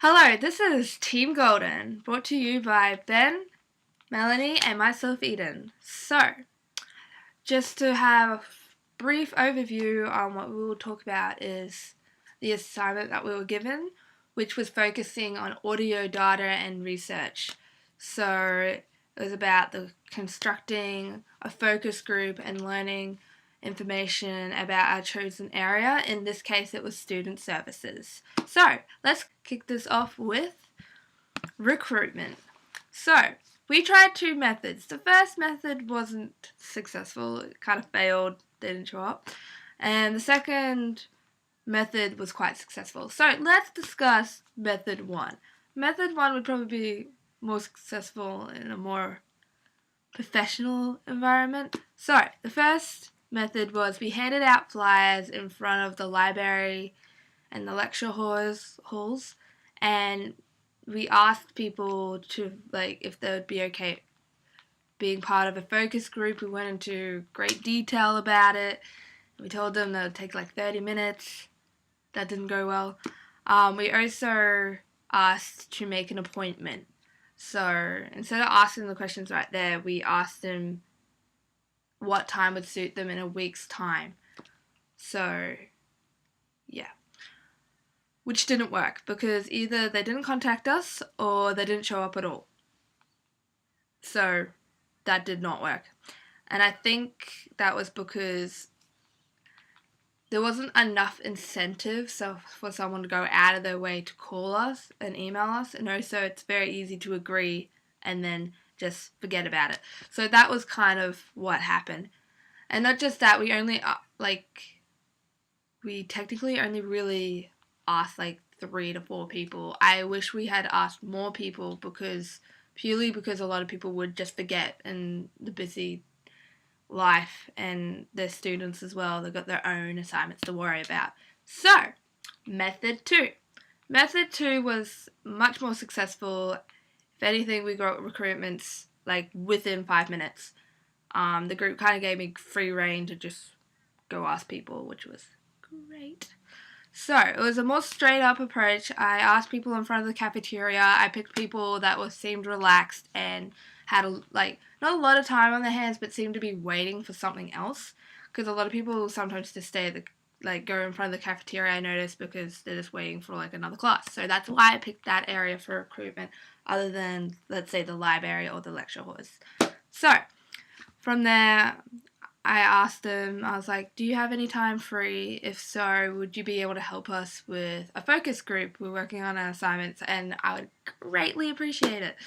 Hello, this is Team Golden, brought to you by Ben, Melanie, and myself, Eden. So, just to have a brief overview on what we will talk about is the assignment that we were given, which was focusing on audio data and research. So, it was about the constructing a focus group and learning information about our chosen area. In this case, it was student services. So, let's kick this off with recruitment. So, we tried two methods. The first method wasn't successful, it kind of failed, didn't show up. And the second method was quite successful. So, let's discuss method one. Method one would probably be more successful in a more professional environment. So, the first method was we handed out flyers in front of the library and the lecture halls, and we asked people to, if they would be okay being part of a focus group. We went into great detail about it. We told them that it would take 30 minutes. That didn't go well. We also asked to make an appointment. So instead of asking the questions right there, we asked them what time would suit them in a week's time. So, yeah. Which didn't work because either they didn't contact us or they didn't show up at all. So, that did not work. And I think that was because there wasn't enough incentive for someone to go out of their way to call us and email us. And also, it's very easy to agree and then just forget about it. So that was kind of what happened. And not just that, we technically only really asked 3 to 4 people. I wish we had asked more people purely because a lot of people would just forget in the busy life, and their students as well. They've got their own assignments to worry about. So, method 2. Method 2 was much more successful. If anything, we got recruitments within 5 minutes. The group kind of gave me free rein to just go ask people, which was great. So, it was a more straight up approach. I asked people in front of the cafeteria. I picked people that seemed relaxed and had not a lot of time on their hands, but seemed to be waiting for something else. Because a lot of people sometimes just stay at go in front of the cafeteria, I noticed, because they're just waiting for another class. So that's why I picked that area for recruitment, other than, let's say, the library or the lecture halls. So, from there, I asked them, I was like, do you have any time free? If so, would you be able to help us with a focus group? We're working on our assignments, and I would greatly appreciate it.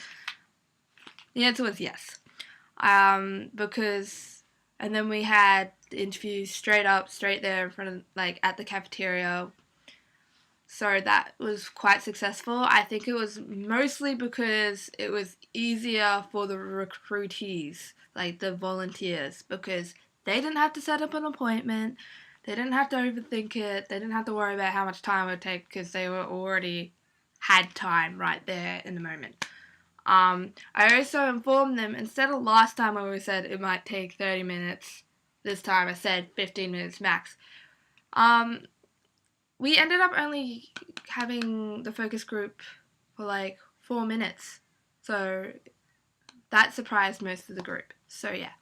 The answer was yes. And then we had the interviews straight there in front of, at the cafeteria. So that was quite successful. I think it was mostly because it was easier for the recruitees, the volunteers, because they didn't have to set up an appointment. They didn't have to overthink it. They didn't have to worry about how much time it would take because they were already had time right there in the moment. I also informed them, instead of last time where we said it might take 30 minutes, this time I said 15 minutes max. We ended up only having the focus group for 4 minutes. So that surprised most of the group. So yeah,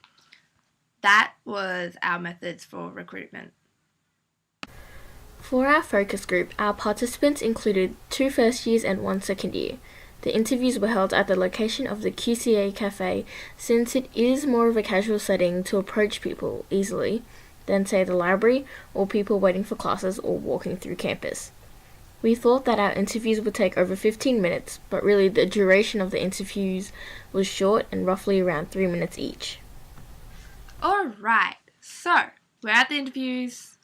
that was our methods for recruitment. For our focus group, our participants included 2 first years and 1 second year. The interviews were held at the location of the QCA Cafe, since it is more of a casual setting to approach people easily than, say, the library or people waiting for classes or walking through campus. We thought that our interviews would take over 15 minutes, but really the duration of the interviews was short and roughly around 3 minutes each. Alright, so we're at the interviews.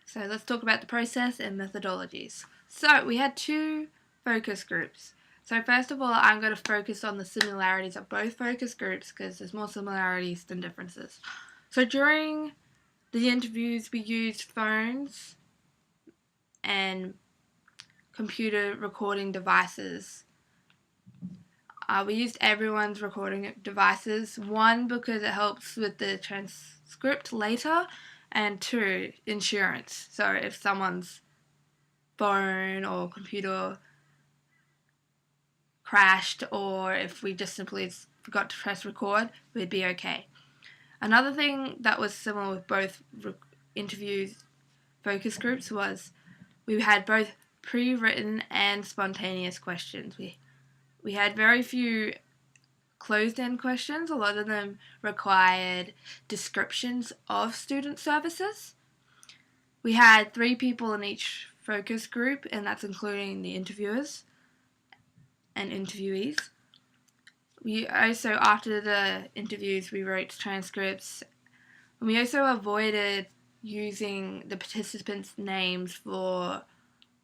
So let's talk about the process and methodologies. So we had 2 focus groups. So first of all, I'm going to focus on the similarities of both focus groups because there's more similarities than differences. So during the interviews, we used phones and computer recording devices. We used everyone's recording devices. 1, because it helps with the transcript later, and 2, insurance. So if someone's phone or computer crashed or if we just simply forgot to press record, we'd be okay. Another thing that was similar with both interviews, focus groups, was we had both pre-written and spontaneous questions. We had very few closed-end questions. A lot of them required descriptions of student services. We had 3 people in each focus group, and that's including the interviewers and interviewees. We also, after the interviews, we wrote transcripts. And we also avoided using the participants' names for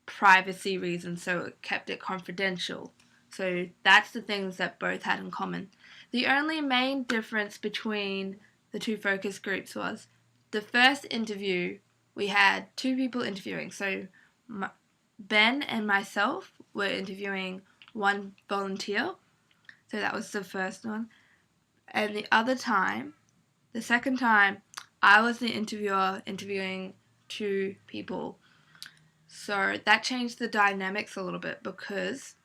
privacy reasons, so it kept it confidential. So that's the things that both had in common. The only main difference between the 2 focus groups was the first interview, we had 2 people interviewing. So Ben and myself were interviewing 1 volunteer. So that was the first one. And the second time, I was the interviewer interviewing 2 people. So that changed the dynamics a little bit, because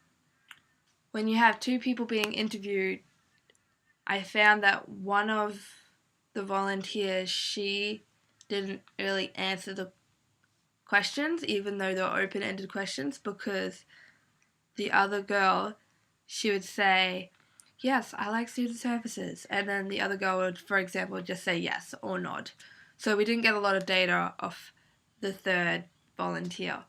when you have 2 people being interviewed, I found that one of the volunteers, she didn't really answer the questions, even though they were open-ended questions, because the other girl, she would say, yes, I like student services. And then the other girl would, for example, just say yes or nod. So we didn't get a lot of data off the third volunteer.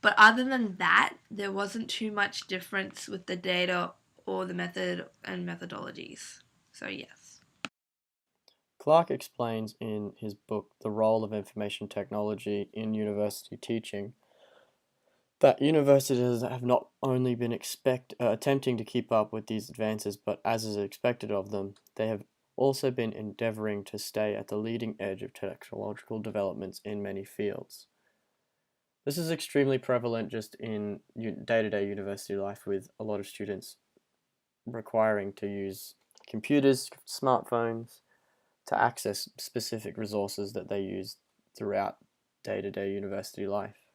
But other than that, there wasn't too much difference with the data or the method and methodologies. So yes. Clark explains in his book The Role of Information Technology in University Teaching that universities have not only been attempting to keep up with these advances, but as is expected of them, they have also been endeavoring to stay at the leading edge of technological developments in many fields. This is extremely prevalent just in day-to-day university life, with a lot of students requiring to use computers, smartphones, to access specific resources that they use throughout day-to-day university life.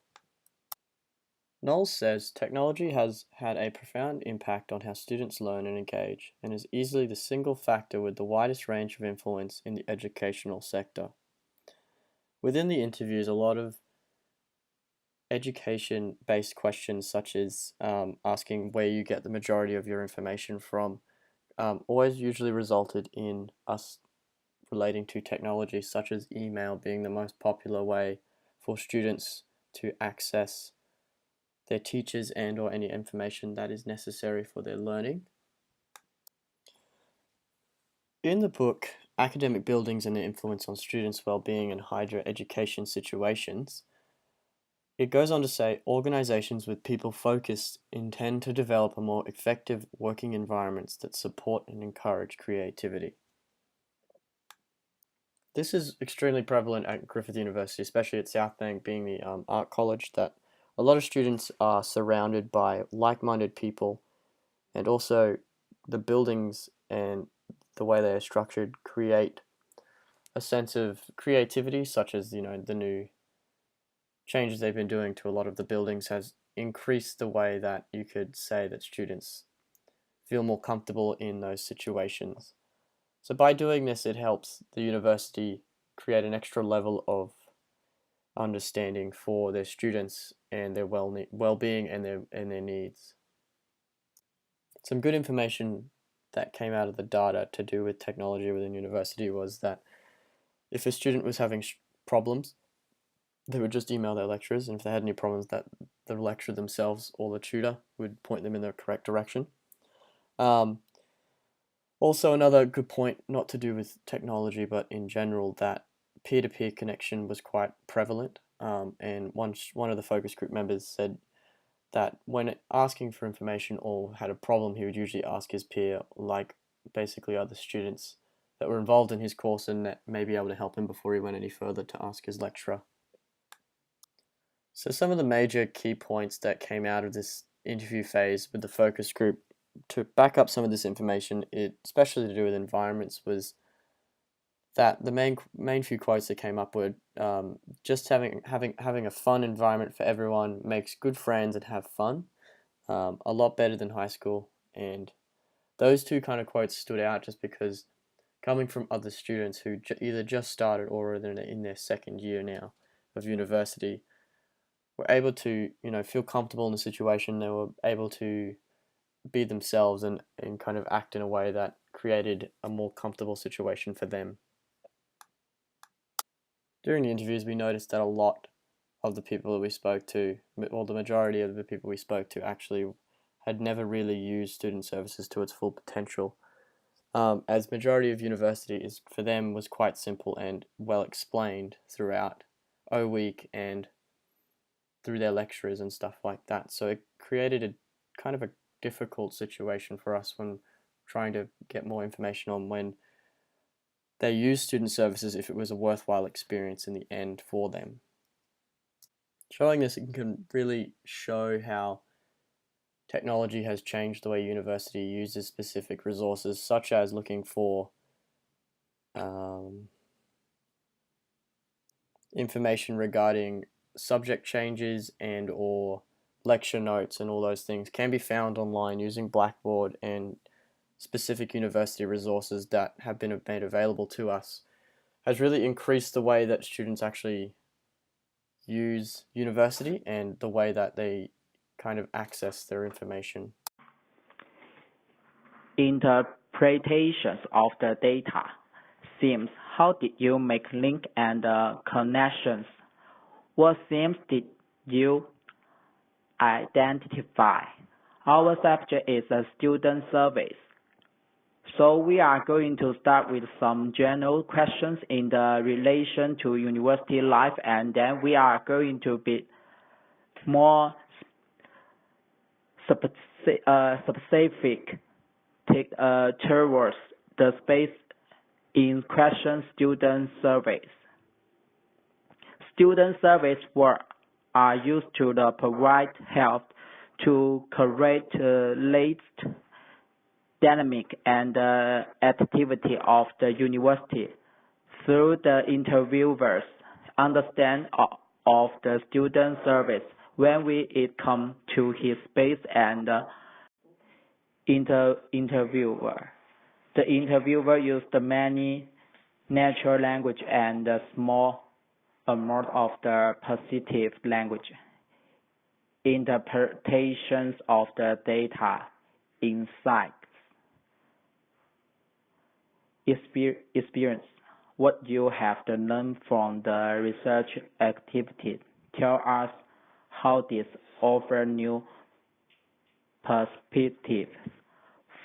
Knowles says technology has had a profound impact on how students learn and engage, and is easily the single factor with the widest range of influence in the educational sector. Within the interviews, a lot of education-based questions, such as asking where you get the majority of your information from, always usually resulted in us relating to technology, such as email being the most popular way for students to access their teachers and or any information that is necessary for their learning. In the book, Academic Buildings and Their Influence on Students' Wellbeing in Higher Education Situations, it goes on to say, organizations with people focused intend to develop a more effective working environments that support and encourage creativity. This is extremely prevalent at Griffith University, especially at South Bank, being the art college, that a lot of students are surrounded by like-minded people, and also the buildings and the way they are structured create a sense of creativity, such as, the new changes they've been doing to a lot of the buildings has increased the way that you could say that students feel more comfortable in those situations. So by doing this, it helps the university create an extra level of understanding for their students and their well-being and their needs. Some good information that came out of the data to do with technology within university was that if a student was having problems, they would just email their lecturers, and if they had any problems, that the lecturer themselves or the tutor would point them in the correct direction. Also, another good point, not to do with technology, but in general, that peer-to-peer connection was quite prevalent. And one of the focus group members said that when asking for information or had a problem, he would usually ask his peer, like basically other students that were involved in his course and that may be able to help him before he went any further to ask his lecturer. So some of the major key points that came out of this interview phase with the focus group to back up some of this information, especially to do with environments, was that the main few quotes that came up were just having a fun environment for everyone makes good friends and have fun, a lot better than high school. And those two kind of quotes stood out just because coming from other students who either just started or are in their second year now of university were able to, feel comfortable in the situation. They were able to be themselves and kind of act in a way that created a more comfortable situation for them. During the interviews, we noticed that a lot of the people that we spoke to, or the majority of the people we spoke to, actually had never really used student services to its full potential. As majority of university is for them was quite simple and well explained throughout O-Week and through their lecturers and stuff like that. So it created a kind of a difficult situation for us when trying to get more information on when they use student services, if it was a worthwhile experience in the end for them. Showing this, it can really show how technology has changed the way university uses specific resources, such as looking for information regarding subject changes and or lecture notes, and all those things can be found online using Blackboard and specific university resources that have been made available to us. Has really increased the way that students actually use university and the way that they kind of access their information. Interpretations of the data. Themes. How did you make link and connections? What themes did you identify? Our subject is a student service. So we are going to start with some general questions in the relation to university life, and then we are going to be more specific towards the space in question student surveys. Student surveys are used to provide help to correct latest dynamic and activity of the university through the interviewers understand of the student service when it comes to his space and interviewer. The interviewer used many natural language and a small amount of the positive language. Interpretations of the data, insights, experience. What you have learned from the research activity. Tell us how this offer new perspectives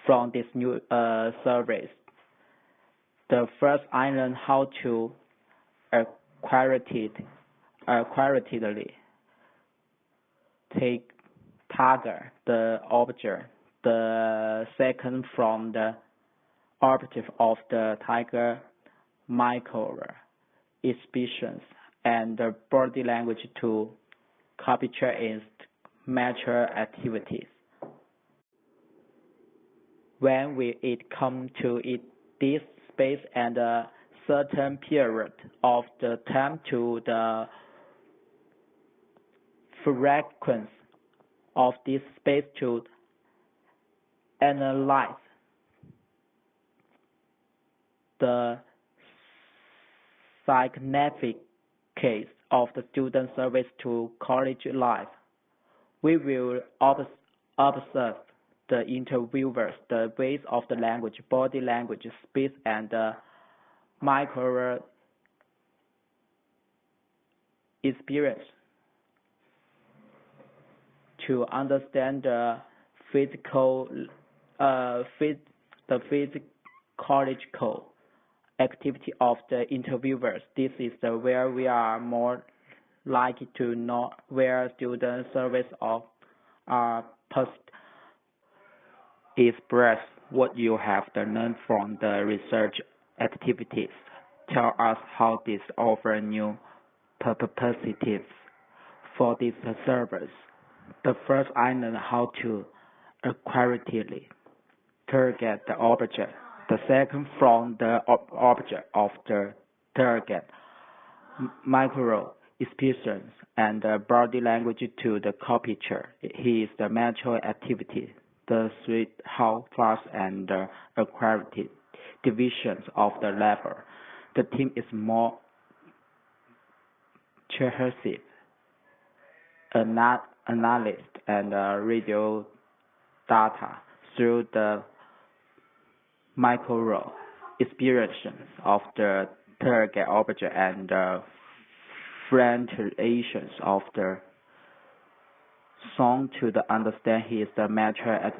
from this new service. The first, I learned how to accurately take target the object. The second, from the objective of the tiger micro expressions and the body language to capture its mature activities. When it comes to this space and a certain period of the time to the frequency of this space to analyze the significance of the student service to college life. We will observe the interviewers, the ways of the language, body language, speech, and micro experience to understand the physiological activity of the interviewers. This is where we are more likely to know where student service are express what you have learned from the research activities. Tell us how this offer new perspectives for this service. The first, I learned how to accurately target the object. The second, from the object of the target, micro expressions and body language to the capture. He is the natural activity. the suite, how fast and accurate divisions of the labor. The team is more cohesive. Analyst and radio data through the micro experiences of the target object and the fluctuations of the song to the understand his metric.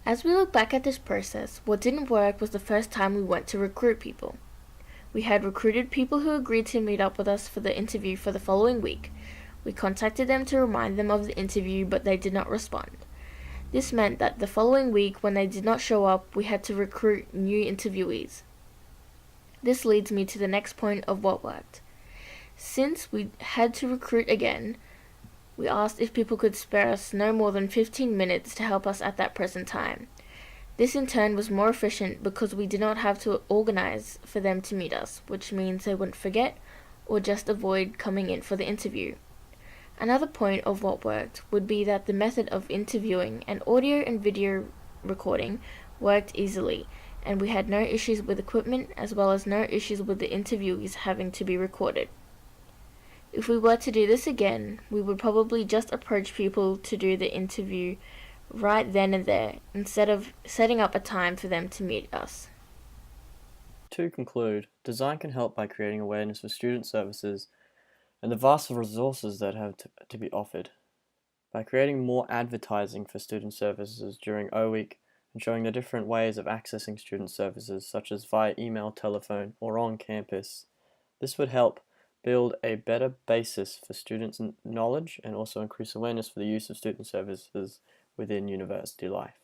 As we look back at this process, what didn't work was the first time we went to recruit people. We had recruited people who agreed to meet up with us for the interview for the following week. We contacted them to remind them of the interview, but they did not respond. This meant that the following week, when they did not show up, we had to recruit new interviewees. This leads me to the next point of what worked. Since we had to recruit again, we asked if people could spare us no more than 15 minutes to help us at that present time. This in turn was more efficient because we did not have to organize for them to meet us, which means they wouldn't forget or just avoid coming in for the interview. Another point of what worked would be that the method of interviewing and audio and video recording worked easily, and we had no issues with equipment as well as no issues with the interviewees having to be recorded. If we were to do this again, we would probably just approach people to do the interview right then and there, instead of setting up a time for them to meet us. To conclude, design can help by creating awareness for student services and the vast resources that have to be offered. By creating more advertising for student services during O Week and showing the different ways of accessing student services, such as via email, telephone, or on campus, this would help build a better basis for students' knowledge and also increase awareness for the use of student services within university life.